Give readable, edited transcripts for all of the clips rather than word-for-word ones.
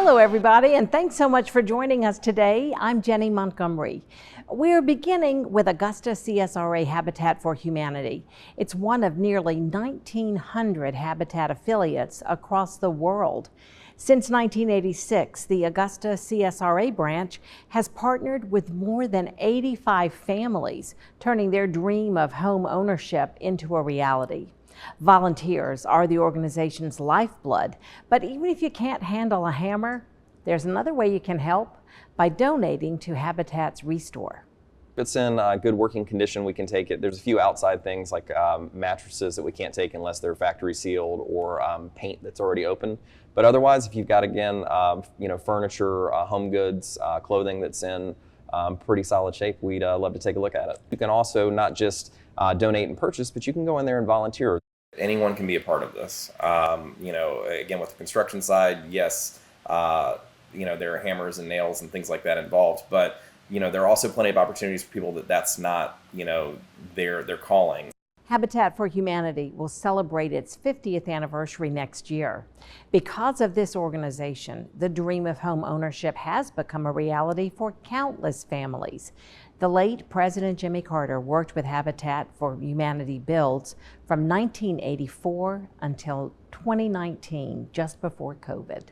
Hello, everybody, and thanks so much for joining us today. I'm Jenny Montgomery. We're beginning with Augusta CSRA Habitat for Humanity. It's one of nearly 1,900 Habitat affiliates across the world. Since 1986, the Augusta CSRA branch has partnered with more than 85 families, turning their dream of home ownership into a reality. Volunteers are the organization's lifeblood, but even if you can't handle a hammer, there's another way you can help by donating to Habitat's ReStore. If it's in good working condition, we can take it. There's a few outside things like mattresses that we can't take unless they're factory sealed, or paint that's already open. But otherwise, if you've got, again, furniture, home goods, clothing that's in pretty solid shape, we'd love to take a look at it. You can also not just donate and purchase, but you can go in there and volunteer. Anyone can be a part of this. Again, with the construction side, yes, there are hammers and nails and things like that involved, but there are also plenty of opportunities for people that's not, their calling. Habitat for Humanity will celebrate its 50th anniversary next year. Because of this organization, the dream of home ownership has become a reality for countless families. The late President Jimmy Carter worked with Habitat for Humanity builds from 1984 until 2019, just before COVID.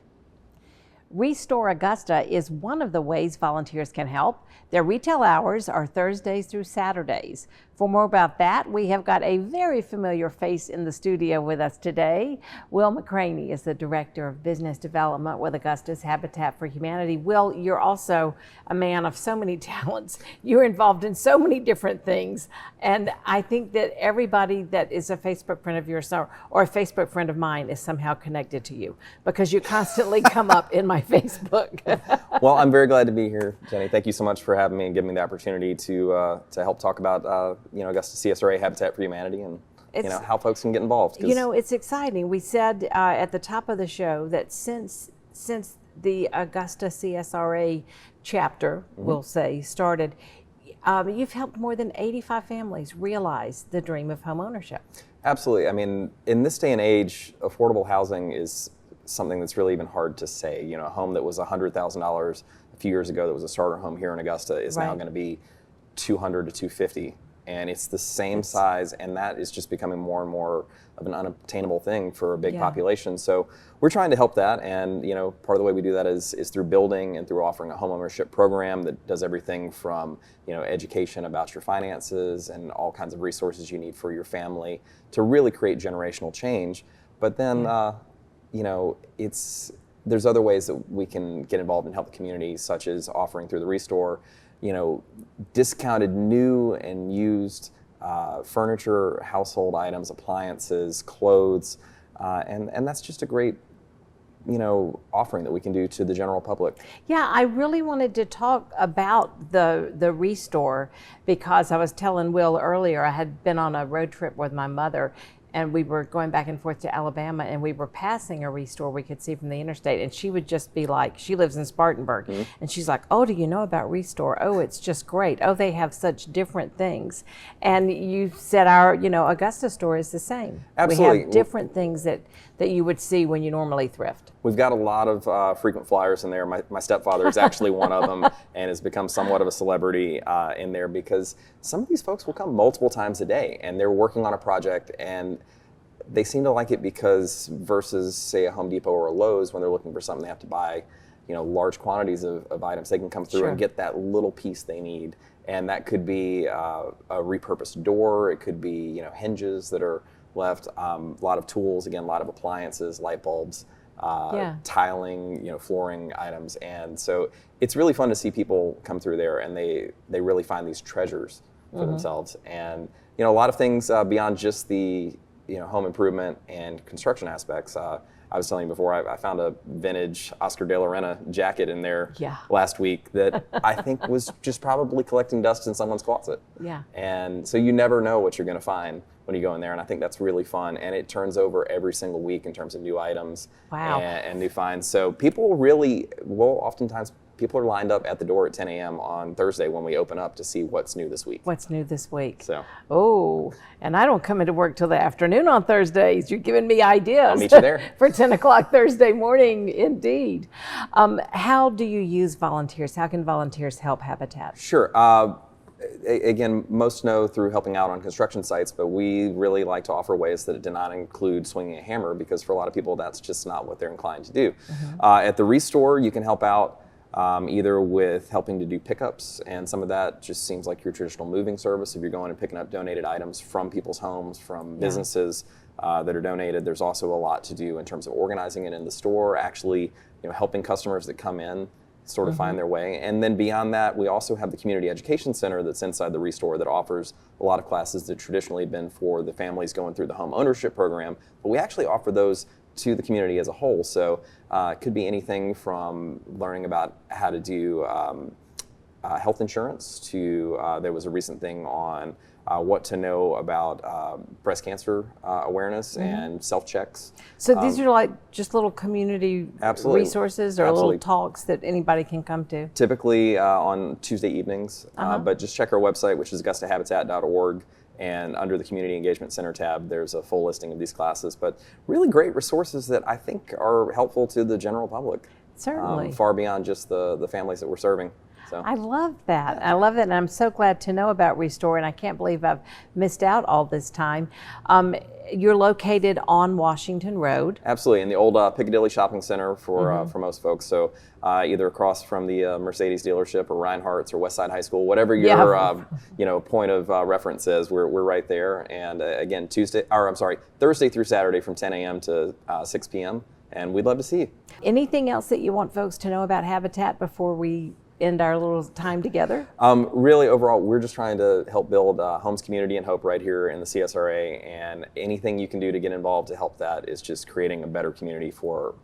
ReStore Augusta is one of the ways volunteers can help. Their retail hours are Thursdays through Saturdays. For more about that, we have got a very familiar face in the studio with us today. Will McCranie is the Director of Business Development with Augusta's Habitat for Humanity. Will, you're also a man of so many talents. You're involved in so many different things. And I think that everybody that is a Facebook friend of yours or a Facebook friend of mine is somehow connected to you, because you constantly come up in my Facebook. Well, I'm very glad to be here, Jenny. Thank you so much for having me and giving me the opportunity to help talk about Augusta CSRA Habitat for Humanity and how folks can get involved. It's exciting. We said at the top of the show that since the Augusta CSRA chapter, we'll say, started, you've helped more than 85 families realize the dream of home ownership. Absolutely. I mean, in this day and age, affordable housing is something that's really even hard to say. A home that was $100,000 a few years ago that was a starter home here in Augusta is now going to be $200,000 to $250,000, and it's the same size, and that is just becoming more and more of an unobtainable thing for a big population. So we're trying to help that, and part of the way we do that is through building and through offering a home ownership program that does everything from education about your finances and all kinds of resources you need for your family to really create generational change. But then there's other ways that we can get involved and help the community, such as offering through the ReStore, discounted new and used furniture, household items, appliances, clothes, and that's just a great offering that we can do to the general public. Yeah, I really wanted to talk about the ReStore, because I was telling Will earlier, I had been on a road trip with my mother, and we were going back and forth to Alabama, and we were passing a ReStore we could see from the interstate, and she would just be like, she lives in Spartanburg, and she's like, oh, do you know about ReStore? Oh, it's just great. Oh, they have such different things. And you said our, Augusta store is the same. Absolutely. We have different things that you would see when you normally thrift. We've got a lot of frequent flyers in there. My stepfather is actually one of them and has become somewhat of a celebrity in there, because some of these folks will come multiple times a day, and they're working on a project, and they seem to like it because versus, say, a Home Depot or a Lowe's, when they're looking for something they have to buy large quantities of items, they can come through and get that little piece they need. And that could be a repurposed door, it could be hinges that are left, a lot of tools, again, a lot of appliances, light bulbs, tiling, flooring items. And so it's really fun to see people come through there, and they really find these treasures for themselves. And a lot of things beyond just the home improvement and construction aspects. I was telling you before, I found a vintage Oscar de la Renta jacket in there last week that I think was just probably collecting dust in someone's closet. Yeah. And so you never know what you're going to find when you go in there, and I think that's really fun. And it turns over every single week in terms of new items and new finds. So people really will oftentimes people are lined up at the door at 10 a.m. on Thursday when we open up to see what's new this week. What's new this week? So. Oh, and I don't come into work till the afternoon on Thursdays. You're giving me ideas. I'll meet you there. For 10 o'clock Thursday morning, indeed. How do you use volunteers? How can volunteers help Habitat? Sure. Again, most know through helping out on construction sites, but we really like to offer ways that do not include swinging a hammer, because for a lot of people, that's just not what they're inclined to do. At the ReStore, you can help out either with helping to do pickups, and some of that just seems like your traditional moving service. If you're going and picking up donated items from people's homes, from businesses that are donated, there's also a lot to do in terms of organizing it in the store, actually helping customers that come in sort of find their way. And then beyond that, we also have the Community Education Center that's inside the ReStore that offers a lot of classes that traditionally have been for the families going through the home ownership program, but we actually offer those to the community as a whole. So it could be anything from learning about how to do health insurance to there was a recent thing on what to know about breast cancer awareness and self-checks. So these are like just little community resources or little talks that anybody can come to? Typically on Tuesday evenings, but just check our website, which is augustahabitat.org, and under the Community Engagement Center tab, there's a full listing of these classes, but really great resources that I think are helpful to the general public. Certainly. Far beyond just the families that we're serving. So. I love that. I love that, and I'm so glad to know about ReStore, and I can't believe I've missed out all this time. You're located on Washington Road. Absolutely, in the old Piccadilly Shopping Center for most folks. So either across from the Mercedes dealership or Reinhardt's or Westside High School, whatever your point of reference is, we're right there. And again, Thursday through Saturday from 10 a.m. to 6 p.m. And we'd love to see you. Anything else that you want folks to know about Habitat before we end our little time together? Really, overall, we're just trying to help build homes, community, and hope right here in the CSRA, and anything you can do to get involved to help that is just creating a better community for,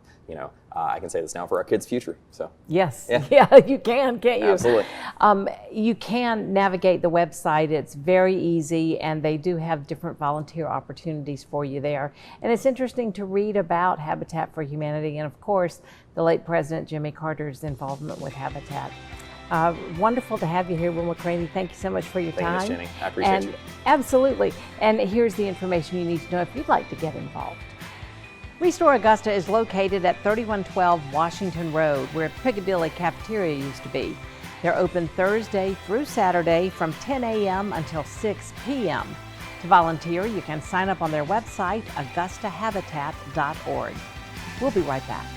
I can say this now, for our kids' future. So yes, yeah, you can, can't you? Absolutely. You can navigate the website. It's very easy, and they do have different volunteer opportunities for you there. And it's interesting to read about Habitat for Humanity, and of course, the late President Jimmy Carter's involvement with Habitat. Wonderful to have you here, Will McCranie. Thank you so much for your time. Thank you, Jenny. I appreciate you. Absolutely. And here's the information you need to know if you'd like to get involved. ReStore Augusta is located at 3112 Washington Road, where Piccadilly Cafeteria used to be. They're open Thursday through Saturday from 10 a.m. until 6 p.m. To volunteer, you can sign up on their website, augustahabitat.org. We'll be right back.